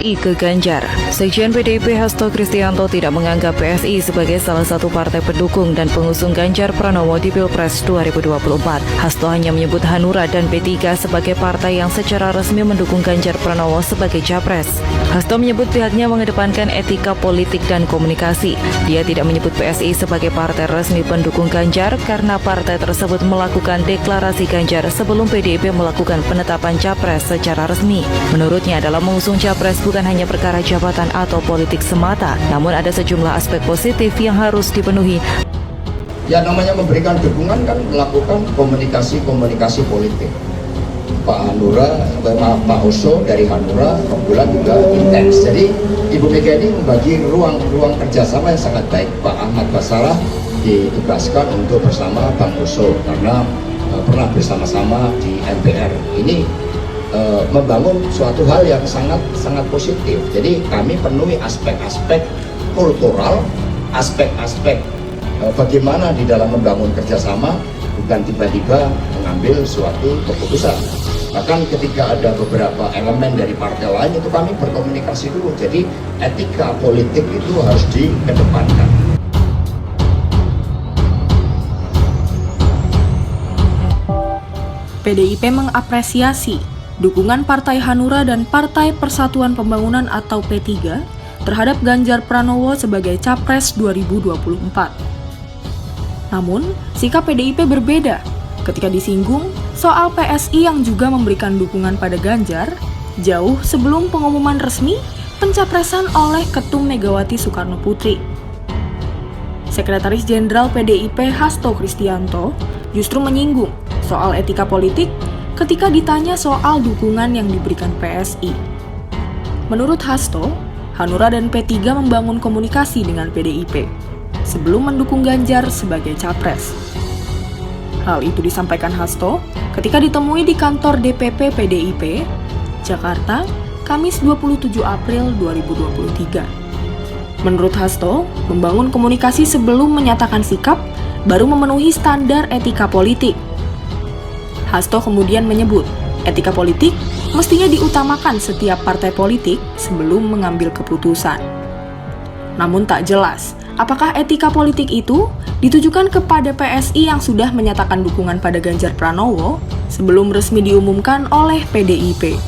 PSI ke Ganjar. Sekjen PDIP Hasto Kristianto tidak menganggap PSI sebagai salah satu partai pendukung dan pengusung Ganjar Pranowo di Pilpres 2024. Hasto hanya menyebut Hanura dan P3 sebagai partai yang secara resmi mendukung Ganjar Pranowo sebagai capres. Hasto menyebut pihaknya mengedepankan etika politik dan komunikasi. Dia tidak menyebut PSI sebagai partai resmi pendukung Ganjar karena partai tersebut melakukan deklarasi Ganjar sebelum PDIP melakukan penetapan capres secara resmi. Menurutnya, dalam mengusung capres bukan hanya perkara jabatan atau politik semata, namun ada sejumlah aspek positif yang harus dipenuhi. Ya, namanya memberikan dukungan kan melakukan komunikasi politik. Pak Oso dari Hanura kebetulan juga intens. Jadi Ibu Mega ini membagi ruang kerjasama yang sangat baik. Pak Ahmad Basarah ditugaskan untuk bersama Bang Oso karena pernah bersama-sama di MPR. Ini membangun suatu hal yang sangat positif. Jadi kami penuhi aspek-aspek kultural, aspek-aspek bagaimana di dalam membangun kerjasama, bukan tiba-tiba mengambil suatu keputusan. Bahkan ketika ada beberapa elemen dari partai lain itu kami berkomunikasi dulu. Jadi etika politik itu harus dikedepankan. PDIP mengapresiasi dukungan Partai Hanura dan Partai Persatuan Pembangunan atau P3 terhadap Ganjar Pranowo sebagai Capres 2024. Namun, sikap PDIP berbeda ketika disinggung soal PSI yang juga memberikan dukungan pada Ganjar jauh sebelum pengumuman resmi pencapresan oleh Ketum Megawati Soekarno Putri. Sekretaris Jenderal PDIP Hasto Kristianto justru menyinggung soal etika politik ketika ditanya soal dukungan yang diberikan PSI. Menurut Hasto, Hanura dan P3 membangun komunikasi dengan PDIP sebelum mendukung Ganjar sebagai capres. Hal itu disampaikan Hasto ketika ditemui di kantor DPP PDIP, Jakarta, Kamis 27 April 2023. Menurut Hasto, membangun komunikasi sebelum menyatakan sikap baru memenuhi standar etika politik. Hasto kemudian menyebut, etika politik mestinya diutamakan setiap partai politik sebelum mengambil keputusan. Namun tak jelas, apakah etika politik itu ditujukan kepada PSI yang sudah menyatakan dukungan pada Ganjar Pranowo sebelum resmi diumumkan oleh PDIP.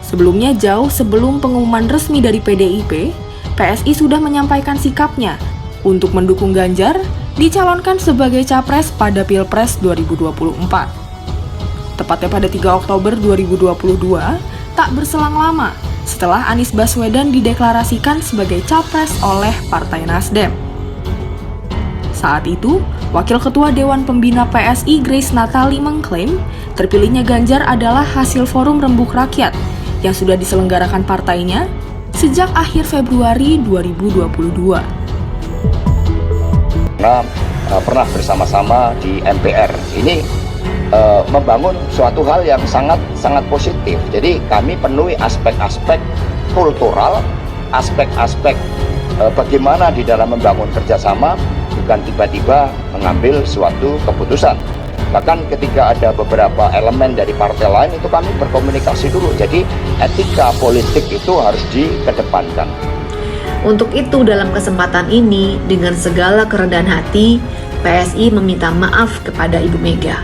Sebelumnya, jauh sebelum pengumuman resmi dari PDIP, PSI sudah menyampaikan sikapnya untuk mendukung Ganjar dicalonkan sebagai capres pada Pilpres 2024. Tepatnya pada 3 Oktober 2022, tak berselang lama setelah Anies Baswedan dideklarasikan sebagai capres oleh Partai Nasdem. Saat itu, Wakil Ketua Dewan Pembina PSI Grace Natali mengklaim terpilihnya Ganjar adalah hasil forum Rembuk Rakyat yang sudah diselenggarakan partainya sejak akhir Februari 2022. Pernah bersama-sama di MPR. Ini membangun suatu hal yang sangat positif. Jadi kami penuhi aspek-aspek kultural, aspek-aspek bagaimana di dalam membangun kerjasama, bukan tiba-tiba mengambil suatu keputusan. Bahkan ketika ada beberapa elemen dari partai lain itu kami berkomunikasi dulu. Jadi etika politik itu harus dikedepankan. Untuk itu, dalam kesempatan ini, dengan segala kerendahan hati, PSI meminta maaf kepada Ibu Mega.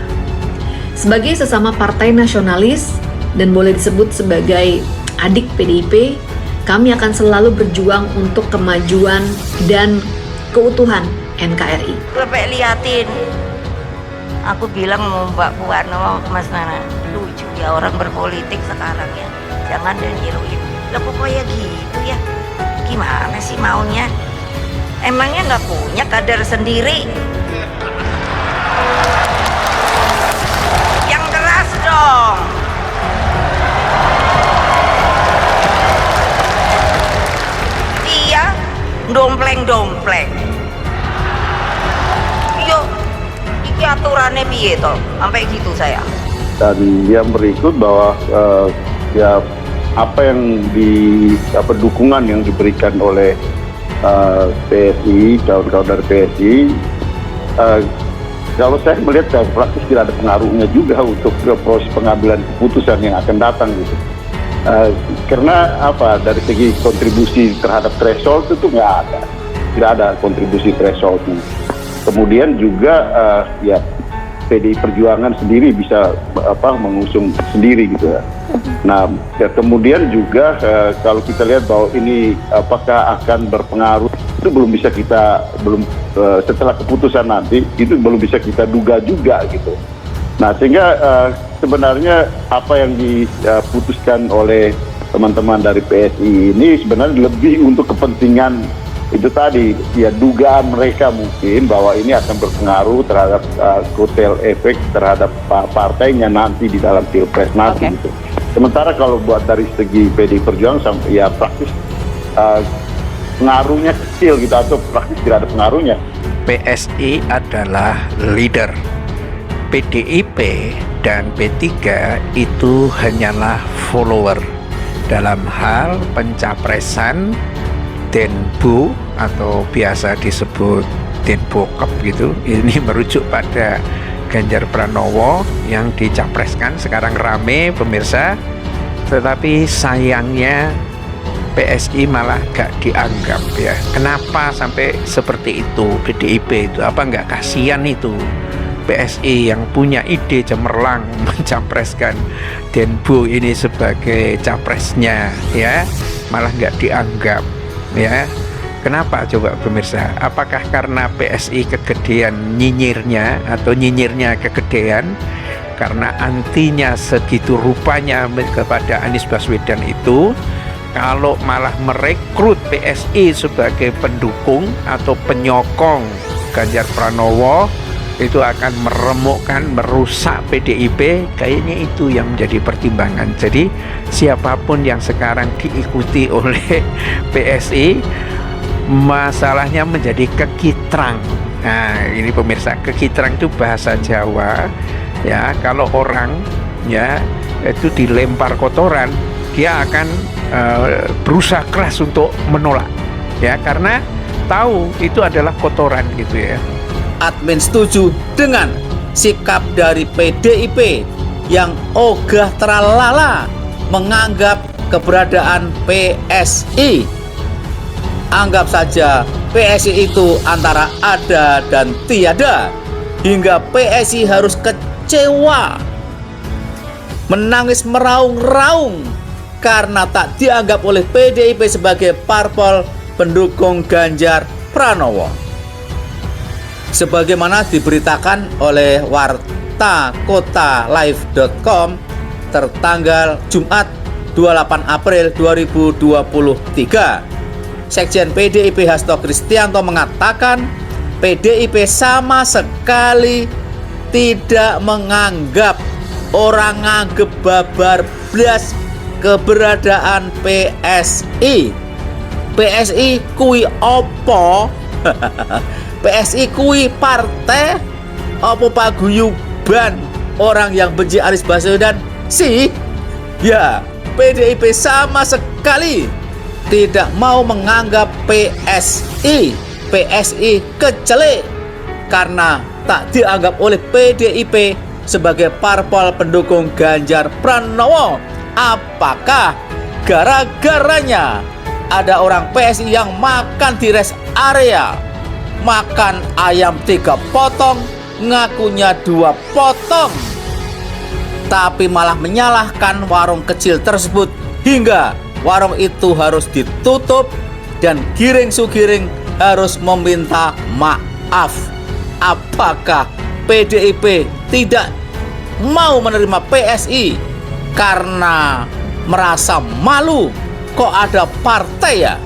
Sebagai sesama partai nasionalis dan boleh disebut sebagai adik PDIP, kami akan selalu berjuang untuk kemajuan dan keutuhan NKRI. Sampai liatin, aku bilang mau Mbak Puan, Mas Nana, lucu ya orang berpolitik sekarang ya, jangan deniruin. Lah pokoknya gitu ya. Gimana sih maunya? Emangnya nggak punya kader sendiri? Yang keras dong. Iya, dompleng. Yuk, iki aturannya piye toh? Sampai gitu saya. Dan yang berikut bahwa apa yang dukungan yang diberikan oleh PSI, kawan-kawan dari PSI, kalau saya melihat praktis tidak ada pengaruhnya juga untuk proses pengambilan keputusan yang akan datang gitu. Karena apa, dari segi kontribusi terhadap threshold itu tidak ada kontribusi thresholdnya. Kemudian juga ya PDI Perjuangan sendiri bisa mengusung sendiri gitu ya. Nah, ya, kemudian juga kalau kita lihat bahwa ini apakah akan berpengaruh, itu belum setelah keputusan nanti itu belum bisa kita duga juga gitu. Nah, sehingga sebenarnya apa yang diputuskan oleh teman-teman dari PSI ini sebenarnya lebih untuk kepentingan itu tadi, ya dugaan mereka mungkin bahwa ini akan berpengaruh terhadap kotel efek terhadap partainya nanti di dalam pilpres nanti gitu. Sementara kalau buat dari segi PDI Perjuangan ya praktis pengaruhnya kecil gitu, atau praktis tidak ada pengaruhnya. PSI adalah leader. PDIP dan P3 itu hanyalah follower dalam hal pencapresan Denbu atau biasa disebut Denbokep gitu. Ini merujuk pada Ganjar Pranowo yang dicapreskan sekarang rame pemirsa, tetapi sayangnya PSI malah gak dianggap ya. Kenapa sampai seperti itu PDIP itu? Apa nggak kasihan itu PSI yang punya ide cemerlang mencapreskan Denbu ini sebagai capresnya ya, malah nggak dianggap ya. Kenapa coba pemirsa? Apakah karena PSI kegedean nyinyirnya atau nyinyirnya kegedean karena antinya segitu rupanya kepada Anies Baswedan itu? Kalau malah merekrut PSI sebagai pendukung atau penyokong Ganjar Pranowo, itu akan meremukkan, merusak PDIP, kayaknya itu yang menjadi pertimbangan. Jadi siapapun yang sekarang diikuti oleh PSI, masalahnya menjadi kekitrang. Nah, ini pemirsa, kekitrang itu bahasa Jawa ya. Kalau orang ya itu dilempar kotoran, dia akan berusaha keras untuk menolak ya, karena tahu itu adalah kotoran gitu ya. Admin setuju dengan sikap dari PDIP yang ogah terlala menganggap keberadaan PSI. Anggap saja PSI itu antara ada dan tiada, hingga PSI harus kecewa, menangis meraung-raung karena tak dianggap oleh PDIP sebagai parpol pendukung Ganjar Pranowo. Sebagaimana diberitakan oleh wartakotalive.com tertanggal Jumat 28 April 2023, Sekjen PDIP Hasto Kristianto mengatakan PDIP sama sekali tidak menganggap orang nganggep babar blas keberadaan PSI. PSI kui opo? PSI kui partai opo paguyuban orang yang benci Anies Baswedan sih? Ya, PDIP sama sekali tidak mau menganggap PSI kecelik karena tak dianggap oleh PDIP sebagai parpol pendukung Ganjar Pranowo. Apakah gara-garanya ada orang PSI yang makan di rest area, makan ayam 3 potong, ngakunya 2 potong, tapi malah menyalahkan warung kecil tersebut hingga warung itu harus ditutup dan Giring Sugiring harus meminta maaf? Apakah PDIP tidak mau menerima PSI karena merasa malu? Kok ada partai ya?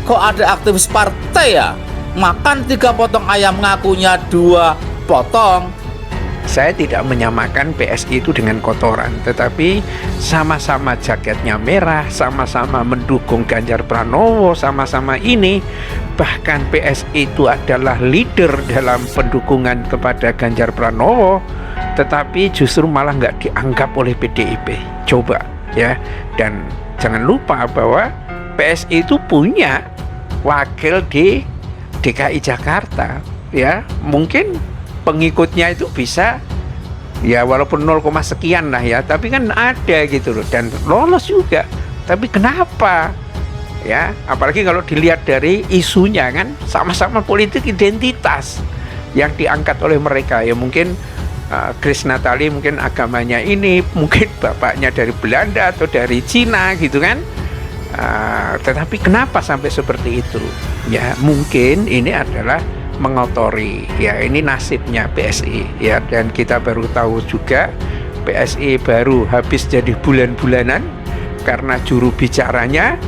Kok ada aktivis partai ya? Makan 3 potong ayam ngakunya 2 potong. Saya tidak menyamakan PSI itu dengan kotoran, tetapi sama-sama jaketnya merah, sama-sama mendukung Ganjar Pranowo, sama-sama ini. Bahkan PSI itu adalah leader dalam pendukungan kepada Ganjar Pranowo, tetapi justru malah nggak dianggap oleh PDIP. Coba ya, dan jangan lupa bahwa PSI itu punya wakil di DKI Jakarta ya. Mungkin pengikutnya itu bisa Ya walaupun 0, sekian lah ya, tapi kan ada gitu loh, dan lolos juga. Tapi kenapa? Ya, apalagi kalau dilihat dari isunya kan sama-sama politik identitas yang diangkat oleh mereka. Ya mungkin Grace Natali mungkin agamanya ini, mungkin bapaknya dari Belanda atau dari Cina gitu kan. Tetapi kenapa sampai seperti itu? Ya mungkin ini adalah mengotori, ya ini nasibnya PSI ya, dan kita baru tahu juga PSI baru habis jadi bulan-bulanan karena juru bicaranya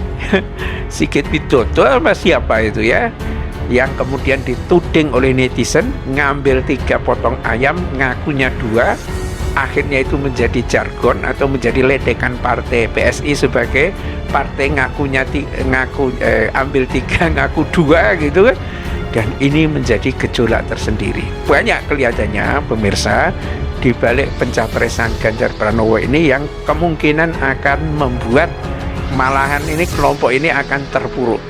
Sigit Widodo sama siapa itu ya, yang kemudian dituding oleh netizen ngambil 3 potong ayam ngakunya 2, akhirnya itu menjadi jargon atau menjadi ledekan partai PSI sebagai partai ambil 3 ngaku 2 gitu kan. Dan ini menjadi gejolak tersendiri. Banyak kelihatannya pemirsa di balik pencapresan Ganjar Pranowo ini yang kemungkinan akan membuat malahan ini kelompok ini akan terpuruk.